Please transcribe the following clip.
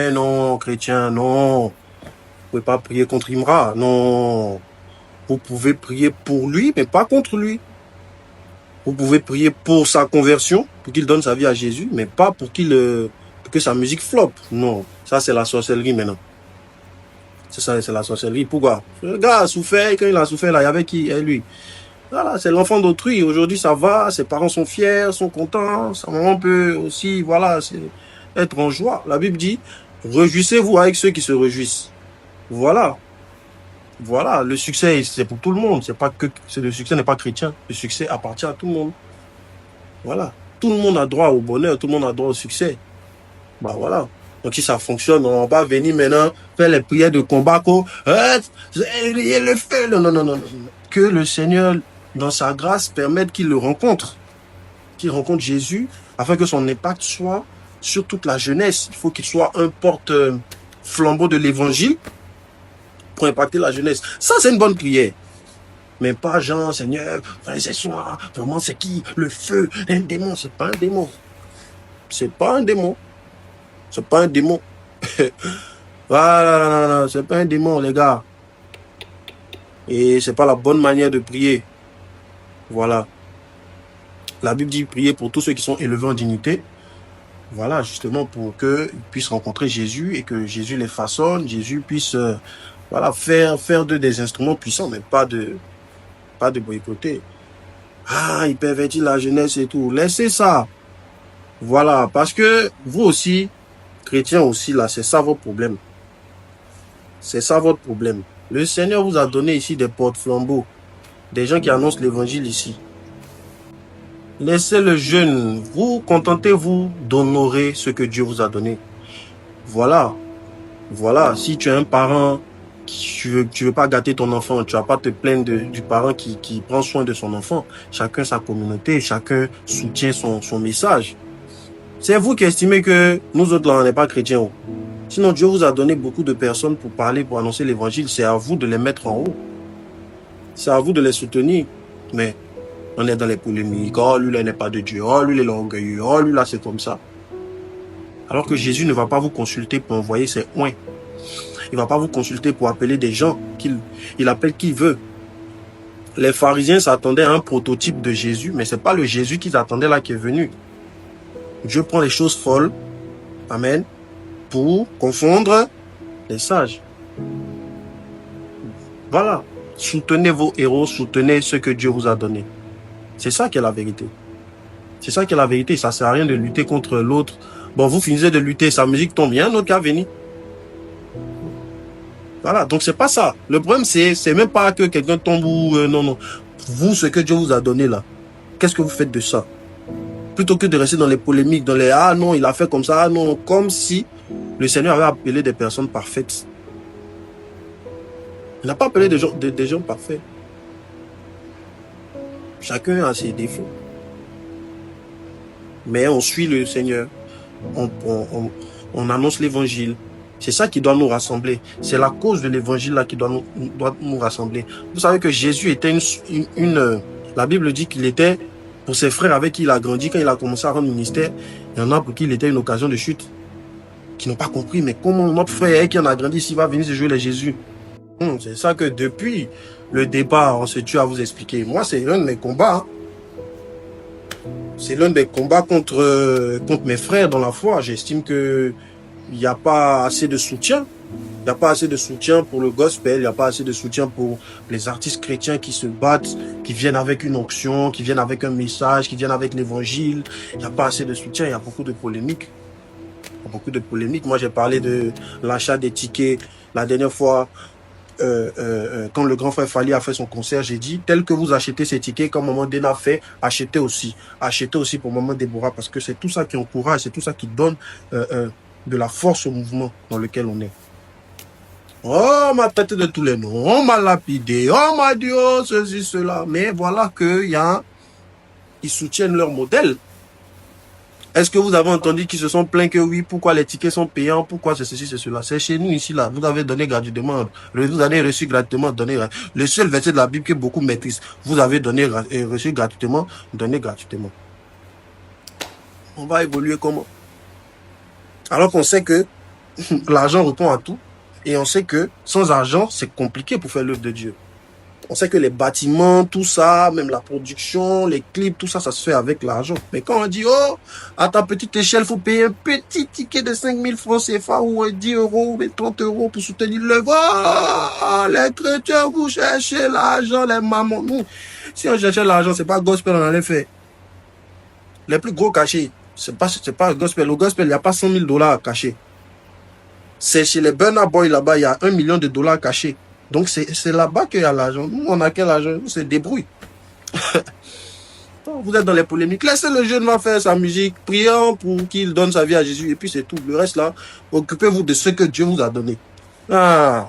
mais non, chrétien, non. Vous pouvez pas prier contre Imra, non. Vous pouvez prier pour lui, mais pas contre lui. Vous pouvez prier pour sa conversion, pour qu'il donne sa vie à Jésus, mais pas pour pour que sa musique floppe. Non, ça c'est la sorcellerie maintenant. C'est ça, c'est la sorcellerie. Pourquoi? Le gars a souffert, et quand il a souffert, là, il y avait qui? Et lui. Voilà, c'est l'enfant d'autrui. Aujourd'hui, ça va, ses parents sont fiers, sont contents, sa maman peut aussi, voilà, être en joie. La Bible dit, réjouissez-vous avec ceux qui se réjouissent. Voilà. Voilà, le succès, c'est pour tout le monde. C'est pas que, le succès n'est pas chrétien. Le succès appartient à tout le monde. Voilà. Tout le monde a droit au bonheur, tout le monde a droit au succès. Bah voilà. Donc si ça fonctionne, on va pas venir maintenant faire les prières de combat, le feu. Non, non, non, non. Que le Seigneur, dans sa grâce, permette qu'il le rencontre. Qu'il rencontre Jésus, afin que son impact soit sur toute la jeunesse. Il faut qu'il soit un porte-flambeau de l'évangile pour impacter la jeunesse. Ça, c'est une bonne prière. Mais pas genre, Seigneur, c'est soi, vraiment, c'est qui? Le feu, un démon. C'est pas un démon. C'est pas un démon. C'est pas un démon. Voilà, c'est pas un démon, les gars. Et c'est pas la bonne manière de prier. Voilà. La Bible dit prier pour tous ceux qui sont élevés en dignité. Voilà, justement pour qu'ils puissent rencontrer Jésus et que Jésus les façonne, Jésus puisse voilà, faire d'eux des instruments puissants, mais pas de boycotter. Ah, il pervertit la jeunesse et tout. Laissez ça. Voilà, parce que vous aussi, chrétiens aussi, là, c'est ça votre problème. C'est ça votre problème. Le Seigneur vous a donné ici des porte-flambeaux, des gens qui annoncent l'évangile ici. Laissez le jeune, vous contentez-vous d'honorer ce que Dieu vous a donné. Voilà. Voilà, si tu es un parent, tu veux pas gâter ton enfant, tu vas pas te plaindre du parent qui prend soin de son enfant. Chacun sa communauté, chacun soutient son message. C'est vous qui estimez que nous autres là, on n'est pas chrétiens. Sinon, Dieu vous a donné beaucoup de personnes pour parler, pour annoncer l'évangile. C'est à vous de les mettre en haut. C'est à vous de les soutenir. Mais on est dans les polémiques. Oh, lui là, il n'est pas de Dieu. Oh, lui, il est orgueilleux. Oh, lui là, c'est comme ça. Alors que Jésus ne va pas vous consulter pour envoyer ses oins. Il ne va pas vous consulter pour appeler des gens. Il appelle qui veut. Les pharisiens s'attendaient à un prototype de Jésus, mais ce n'est pas le Jésus qu'ils attendaient là qui est venu. Dieu prend les choses folles. Amen. Pour confondre les sages. Voilà. Soutenez vos héros, soutenez ce que Dieu vous a donné. C'est ça qui est la vérité. C'est ça qui est la vérité. Ça ne sert à rien de lutter contre l'autre. Bon, vous finissez de lutter, sa musique tombe, il y a un autre qui a venu. Voilà, donc c'est pas ça. Le problème, c'est même pas que quelqu'un tombe ou... non, non. Vous, ce que Dieu vous a donné là, qu'est-ce que vous faites de ça? Plutôt que de rester dans les polémiques, dans les « ah non, il a fait comme ça, ah non », comme si le Seigneur avait appelé des personnes parfaites. Il n'a pas appelé des gens parfaits. Chacun a ses défauts. Mais on suit le Seigneur. On annonce l'évangile. C'est ça qui doit nous rassembler. C'est la cause de l'évangile là qui doit nous rassembler. Vous savez que Jésus était la Bible dit qu'il était, pour ses frères avec qui il a grandi, quand il a commencé à rendre ministère, il y en a pour qui il était une occasion de chute. Qui n'ont pas compris, mais comment notre frère qui en a grandi, s'il va venir se jouer les Jésus? C'est ça que depuis le départ, on se tue à vous expliquer. Moi, c'est l'un de mes combats. C'est l'un des combats contre mes frères dans la foi. J'estime que il n'y a pas assez de soutien. Il n'y a pas assez de soutien pour le gospel. Il n'y a pas assez de soutien pour les artistes chrétiens qui se battent, qui viennent avec une onction, qui viennent avec un message, qui viennent avec l'évangile. Il n'y a pas assez de soutien. Il y a beaucoup de polémiques. Il y a beaucoup de polémiques. Moi, j'ai parlé de l'achat des tickets. La dernière fois, quand le grand frère Fali a fait son concert, j'ai dit, tel que vous achetez ces tickets, comme Maman Dena fait, achetez aussi. Achetez aussi pour Maman Déborah, parce que c'est tout ça qui encourage, c'est tout ça qui donne de la force au mouvement dans lequel on est. Oh, on m'a traité de tous les noms, on m'a lapidé, on m'a dit, oh, ceci, cela. Mais voilà qu'ils soutiennent leur modèle. Est-ce que vous avez entendu qu'ils se sont plaints que oui, pourquoi les tickets sont payants, pourquoi c'est ceci, c'est cela? C'est chez nous ici, là. Vous avez donné gratuitement, vous avez reçu gratuitement, donné. Le seul verset de la Bible que beaucoup maîtrisent, vous avez donné, reçu gratuitement, donné gratuitement. On va évoluer comment? Alors qu'on sait que L'argent répond à tout. Et on sait que sans argent, c'est compliqué pour faire l'œuvre de Dieu. On sait que les bâtiments, tout ça, même la production, les clips, tout ça, ça se fait avec l'argent. Mais quand on dit, oh, à ta petite échelle, il faut payer un petit ticket de 5000 francs CFA ou 10 euros, ou 30 euros pour soutenir l'œuvre. Oh, les chrétiens, vous cherchez l'argent, les mamans. Nous, si on cherchait l'argent, c'est pas gospel, on allait faire. Les plus gros cachets, c'est pas gospel. Au gospel, il n'y a pas 100 000 dollars cachés. C'est chez les Burna Boy là-bas, il y a 1 million de dollars cachés. Donc, c'est là-bas qu'il y a l'argent. Nous, on a quel argent? Nous, c'est débrouille. Vous êtes dans les polémiques. Laissez le jeune va faire sa musique. Prions pour qu'il donne sa vie à Jésus. Et puis, c'est tout. Le reste, là, occupez-vous de ce que Dieu vous a donné. Ah.